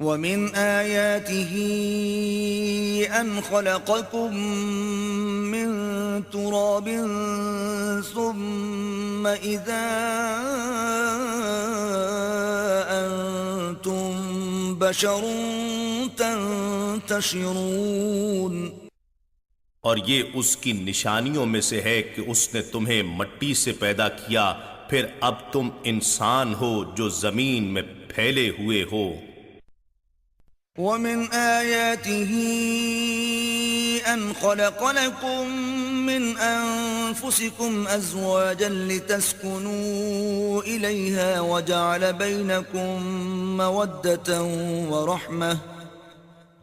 وَمِنْ آيَاتِهِ أَنْ خَلَقَكُم مِّن تُرَابٍ ثُمَّ إِذَا أَنْتُمْ بَشَرٌ تَنْتَشِرُونَ۔ اور یہ اس کی نشانیوں میں سے ہے کہ اس نے تمہیں مٹی سے پیدا کیا، پھر اب تم انسان ہو جو زمین میں پھیلے ہوئے ہو۔ وَمِنْ آيَاتِهِ أَنْ خَلَقَ لَكُم مِّنْ أَنفُسِكُمْ أَزْوَاجًا لِتَسْكُنُوا إِلَيْهَا وَجَعَلَ بَيْنَكُم مَّوَدَّةً وَرَحْمَةً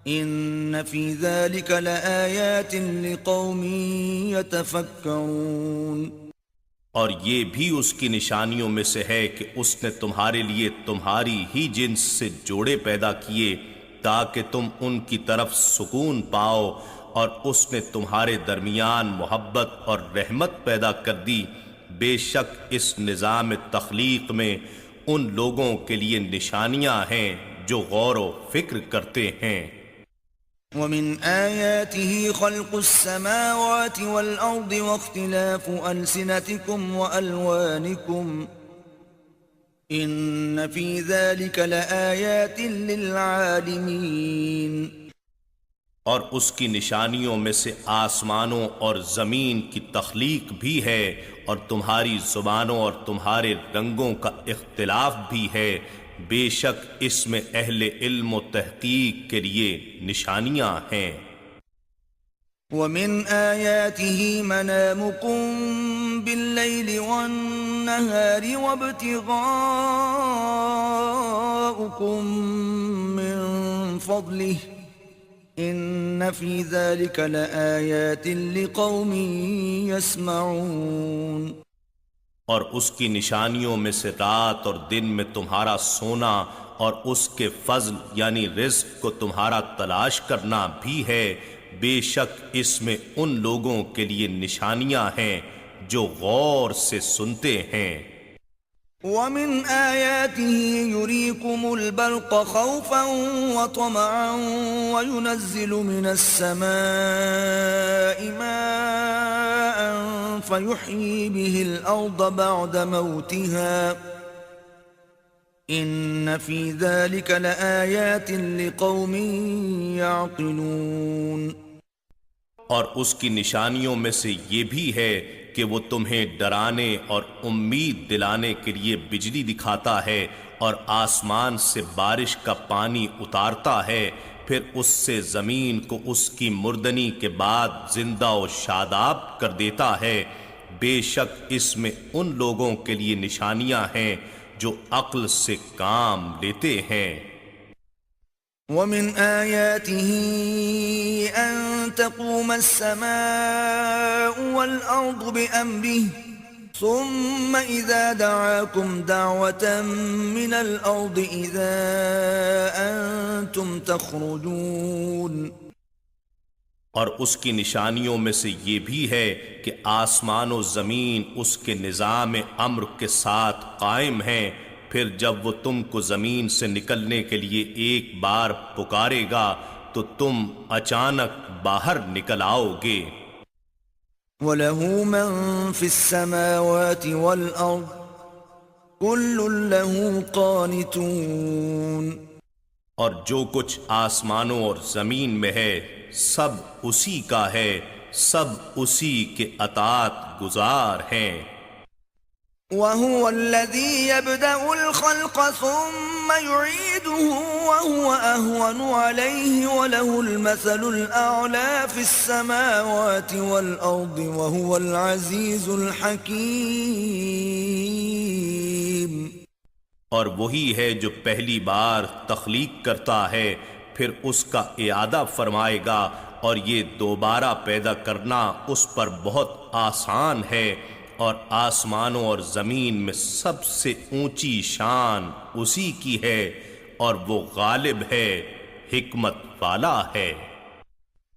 إِنَّ فِي ذَلِكَ لَآيَاتٍ لِقَوْمٍ يَتَفَكَّرُونَ۔ اور یہ بھی اس کی نشانیوں میں سے ہے کہ اس نے تمہارے لیے تمہاری ہی جنس سے جوڑے پیدا کیے تاکہ تم ان کی طرف سکون پاؤ، اور اس نے تمہارے درمیان محبت اور رحمت پیدا کر دی۔ بے شک اس نظام تخلیق میں ان لوگوں کے لیے نشانیاں ہیں جو غور و فکر کرتے ہیں۔ وَمِنْ آيَاتِهِ خَلْقُ السَّمَاوَاتِ وَالْأَرْضِ وَاخْتِلَافُ أَلْسِنَتِكُمْ وَأَلْوَانِكُمْ إِنَّ فِي ذَلِكَ لَآيَاتٍ لِلْعَالِمِينَ۔ اور اس کی نشانیوں میں سے آسمانوں اور زمین کی تخلیق بھی ہے، اور تمہاری زبانوں اور تمہارے رنگوں کا اختلاف بھی ہے، بے شک اس میں اہل علم و تحقیق کے لیے نشانیاں ہیں۔ وَمِنْ آيَاتِهِ مَنَامُكُمْ بِاللَّيْلِ وَالنَّهَارِ وَابْتِغَاؤُكُمْ مِنْ فَضْلِهِ إِنَّ فِي ذَلِكَ لَآيَاتٍ لِقَوْمٍ يَسْمَعُونَ۔ اور اس کی نشانیوں میں سے رات اور دن میں تمہارا سونا اور اس کے فضل یعنی رزق کو تمہارا تلاش کرنا بھی ہے، بے شک اس میں ان لوگوں کے لیے نشانیاں ہیں جو غور سے سنتے ہیں۔ وَمِنْ آيَاتِهِ يُرِيكُمُ الْبَرْقَ خَوْفًا وَطَمَعًا وَيُنَزِّلُ مِنَ السَّمَاءِ مَاءً فَيُحْيِي بِهِ الْأَرْضَ بَعْدَ مَوْتِهَا إِنَّ فِي ذَلِكَ لَآيَاتٍ لِقَوْمٍ يَعْقِلُونَ۔ اور اس کی نشانیوں میں سے یہ بھی ہے کہ وہ تمہیں ڈرانے اور امید دلانے کے لیے بجلی دکھاتا ہے، اور آسمان سے بارش کا پانی اتارتا ہے، پھر اس سے زمین کو اس کی مردنی کے بعد زندہ و شاداب کر دیتا ہے، بے شک اس میں ان لوگوں کے لیے نشانیاں ہیں جو عقل سے کام لیتے ہیں۔ وَمِنْ آيَاتِهِ أَن تَقُومَ السَّمَاءُ وَالْأَرْضُ بِأَمْرِهِ ثُمَّ إِذَا دَعَاكُمْ دَعْوَةً مِّنَ الْأَرْضِ إِذَا أَنْتُمْ تَخْرُجُونَ۔ اور اس کی نشانیوں میں سے یہ بھی ہے کہ آسمان و زمین اس کے نظام امر کے ساتھ قائم ہیں، پھر جب وہ تم کو زمین سے نکلنے کے لیے ایک بار پکارے گا تو تم اچانک باہر نکل آؤ گے۔ وَلَهُ مَن فِي السَّمَاوَاتِ وَالْأَرْضِ كُلٌّ لَهُ قَانِتُونَ۔ اور جو کچھ آسمانوں اور زمین میں ہے سب اسی کا ہے، سب اسی کے اطاعت گزار ہیں۔ وَهُوَ الَّذِي يَبْدَأُ الْخَلْقَ ثُمَّ يُعِيدُهُ وَهُوَ أَهْوَنُ عَلَيْهِ وَلَهُ الْمَثَلُ الْأَعْلَى فِي السَّمَاوَاتِ وَالْأَرْضِ وَهُوَ الْعَزِيزُ الْحَكِيمُ۔ اور وہی ہے جو پہلی بار تخلیق کرتا ہے، پھر اس کا اعادہ فرمائے گا، اور یہ دوبارہ پیدا کرنا اس پر بہت آسان ہے، اور آسمانوں اور زمین میں سب سے اونچی شان اسی کی ہے، اور وہ غالب ہے، حکمت والا ہے۔